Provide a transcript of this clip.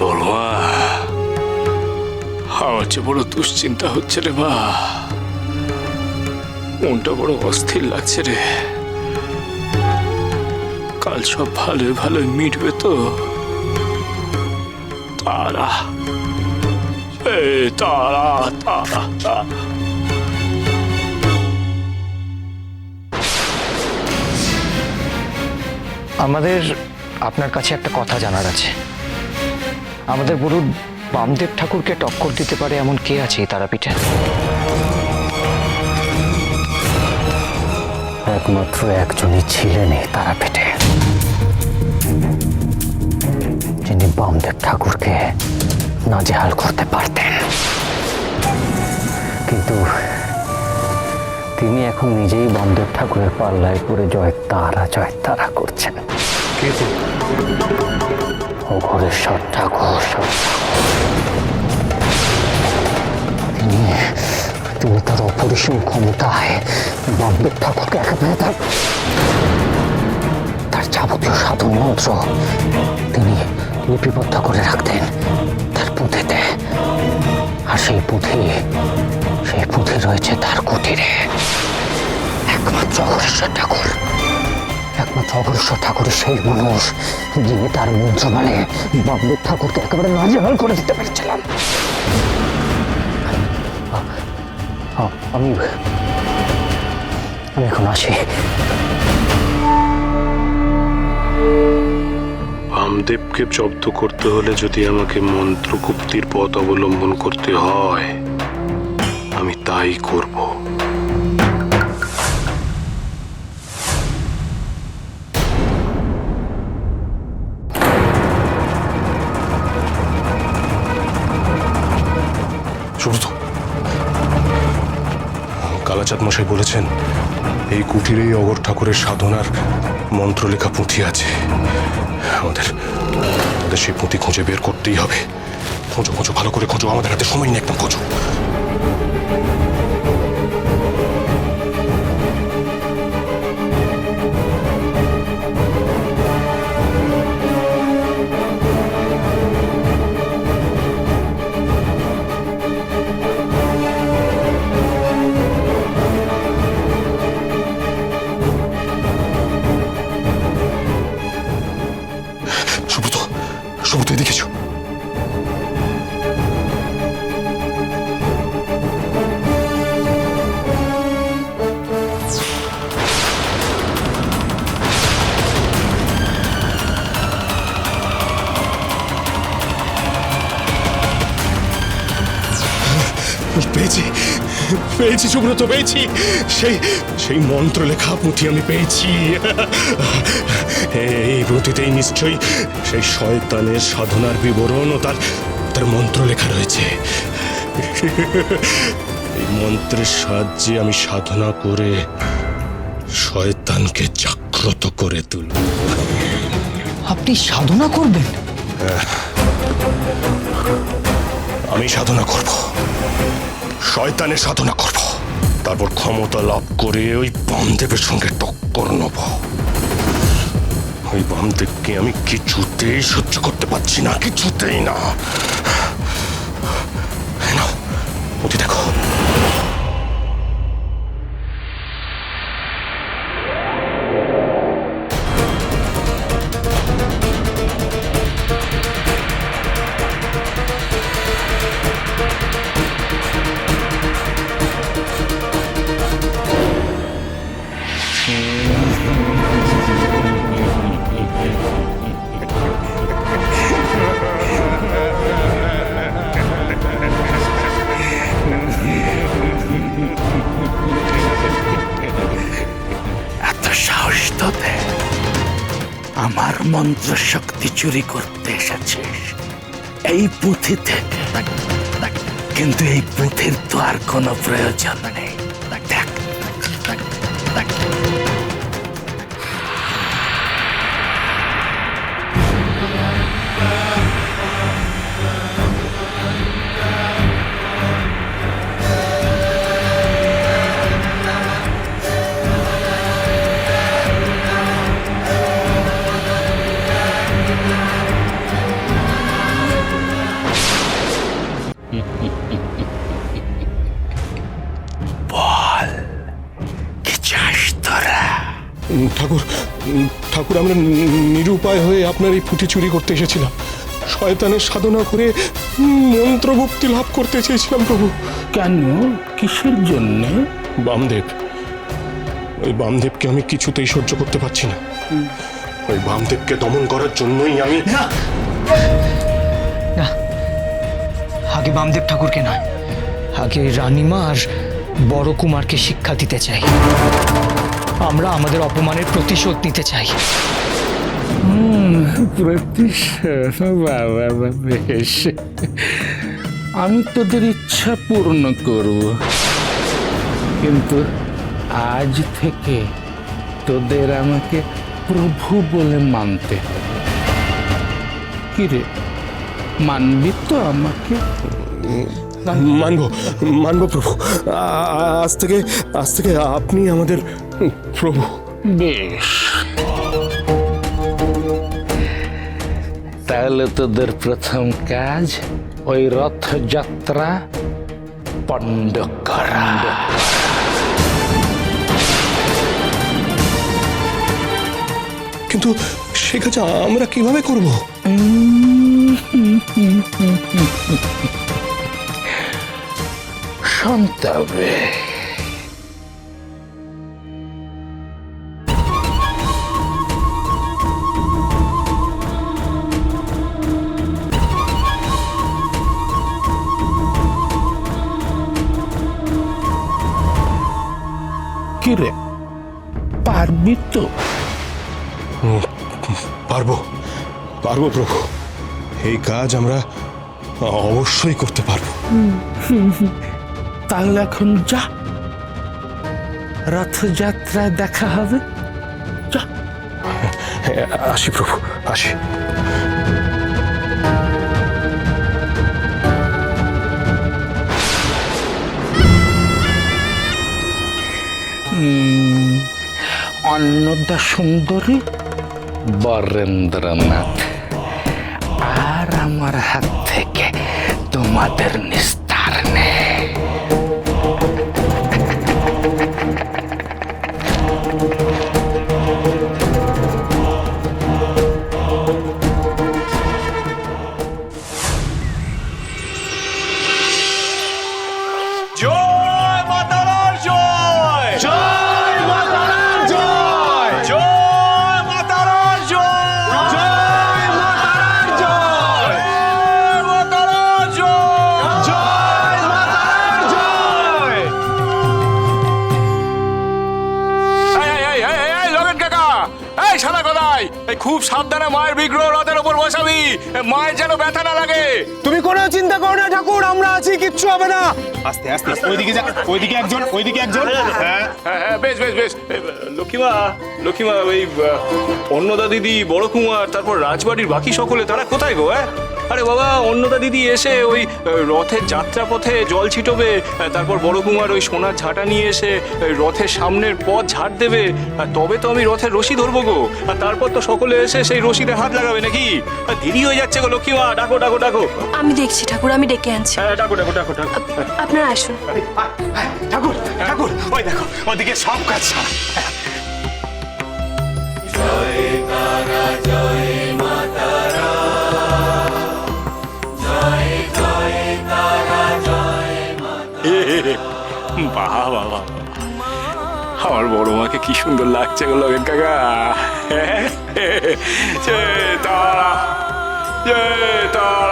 বড় মা, আমার যে বড় দুশ্চিন্তা হচ্ছে রে মা, মনটা বড় অস্থির লাগছে রে। কাল সব ভালোই ভালোই মিটবে তো? তারা তারা তারা তারা আমাদের আপনার কাছে একটা কথা জানার আছে। আমাদের বলুন, বামদেব ঠাকুরকে টক্কর দিতে পারে এমন কে আছে এই তারাপীঠে? একমাত্র একজনই ছিলেন এই তারাপীঠে, যিনি বামদেব ঠাকুরকে নাজেহাল করতে পারতেন। কিন্তু তিনি এখন নিজেই বামদেব ঠাকুরের পাল্লায় পড়ে জয় তারা করছেন। অঘোরেশ্বর ঠাকুর। তিনি তার অপরিসীম ক্ষমতায় বামদেব ঠাকুরকে একেবারে তার যাবতীয় সাধন মন্ত্র তিনি লিপিবদ্ধ করে রাখতেন তার পুঁথিতে। আর সেই পুঁথি রয়েছে তার কুটিরে। একমাত্র অঘোরেশ্বর ঠাকুরের সেই মানুষ যিনি তার মন্ত্র মানে বামদেব ঠাকুরকে একেবারে নাজেহাল করে দিতে পেরেছিলাম। আমি এখন আসি। বামদেবকে জব্দ করতে হলে যদি আমাকে মন্ত্রগুপ্তির পথ অবলম্বন করতে হয়, আমি তাই করব। সুব্রত, কালাচাঁদ মশাই বলেছেন এই কুটিরেই অঘোর ঠাকুরের সাধনার মন্ত্র লেখা পুঁথি আছে। আমাদের সেই পুঁথি খুঁজে বের করতেই হবে। খোঁজো, ভালো করে খোঁজো, আমাদের হাতে সময় নেই, একদম খোঁজো। সুব্রত, এদিকে এসো। পেয়েছি সুব্রত, পেয়েছি। সেই মন্ত্র লেখা পুঁথি আমি পেয়েছি। এই পুঁথিতেই নিশ্চয়ই সেই শয়তানের সাধনার বিবরণ ও তার মন্ত্র লেখা রয়েছে। এই মন্ত্রের সাহায্যে আমি সাধনা করে শয়তানকে জাগ্রত করে তুলব। আপনি সাধনা করবেন? আমি সাধনা করব, শয়তানের সাধনা করব, তারপর ক্ষমতা লাভ করে ওই বামদেবের সঙ্গে টক্কর নেব। ওই বামদেবকে আমি কিছুতেই সহ্য করতে পারছি না, কিছুতেই না। পুঁথি দেখো। আমার মন্ত্র শক্তি চুরি করতে এসেছিস এই পুঁথি থেকে, কিন্তু এই পুঁথির তো আর কোনো প্রয়োজন নেই। দেখ, বল কি চাস তোরা? ঠাকুর ঠাকুর আমরা নিরুপায় হয়ে আপনার এই পুঁথি চুরি করতে এসেছিলাম। শয়তানের সাধনা করে মন্ত্রগুপ্তি লাভ করতে চেয়েছিলাম প্রভু। কেন, কিসের জন্য? বামদেব, ওই বামদেবকে আমি কিছুতেই সহ্য করতে পারছি না। ওই বামদেবকে দমন করার জন্যই আমি না, আগে বামদেব ঠাকুরকে নয়, আগে রানীমা আর বড় কুমারকে শিক্ষা দিতে চাই। আমরা আমাদের অপমানের প্রতিশোধ নিতে চাই। প্রতিশোধ? বাবা বেশ, আমি তোদের ইচ্ছা পূর্ণ করব, কিন্তু আজ থেকে তোদের আমাকে প্রভু বলে মানতে হবে। কিরে, মানবি তো আমাকে? মানবো মানবো প্রভু। আজ থেকে আপনি আমাদের প্রভু। বেশ, তাহলে তোদের প্রথম কাজ ওই রথযাত্রা পণ্ড করা। কিন্তু সে কাজ আমরা কিভাবে করব? সন্তাবে কিরে, পারবি তো? পারবো পারবো প্রভু, এই কাজ আমরা অবশ্যই করতে পারবো। তাহলে এখন যা, রথযাত্রায় দেখা হবে। যা। আসি প্রভু, আসি। অন্নদা সুন্দরী, বরেন্দ্রনাথ, আর আমার হাত থেকে তোমাদের নিস্তার নেই। জয় মাতারার জয়, জয় মাতারার জয়, জয় মাতারার জয়, জয় মাতারার জয়, জয় মাতারার জয়, জয় মাতারার জয়। এই লগেন কাকা, এই শালা গদাই, এই খুব সাবধানে মায়ের বিগ্রহ রথের ওপর বসাবি, মায়ের যেন ব্যথা না লাগে। তুমি কোনো চিন্তা করো না ঠাকুর, আমরা আছি, কিচ্ছু হবে না। আস্তে আস্তে ওইদিকে যা, ওইদিকে একজন, ওইদিকে একজন। হ্যাঁ হ্যাঁ বেশ বেশ বেশ। লক্ষ্মীমা, লক্ষ্মীমা, ওই অন্নদা দিদি, বড় কুমার, তারপর রাজবাড়ির বাকি সকলে তারা কোথায় গো? আরে বাবা, অন্নদা দিদি এসে ওই রথের যাত্রাপথে জল ছিটবে, তারপর বড় কুমার ওই সোনার ঝাঁটা নিয়ে এসে রথের সামনের পথ ঝাড় দেবে, তবে তো আমি রথের রশি ধরবো গো। আর তারপর তো সকলে এসে সেই রশিতে হাত লাগাবে নাকি? দেরি হয়ে যাচ্ছে গো লক্ষ্মীমা, ডাকো ডাকো ডাকো। আমি দেখছি ঠাকুর, আমি ডেকে আনছি। হ্যাঁ ডাকো ডাকো ডাকো ডাকো। আপনারা আসুন। ঠাকুর, ঠাকুর, ওই দেখো ওদিকে সব কাজ সারা। বাহ বাহ বাহ, আমার বড় মাকে কি সুন্দর লাগছে গো লগেন কাকা। জয় তারা, জয় তারা।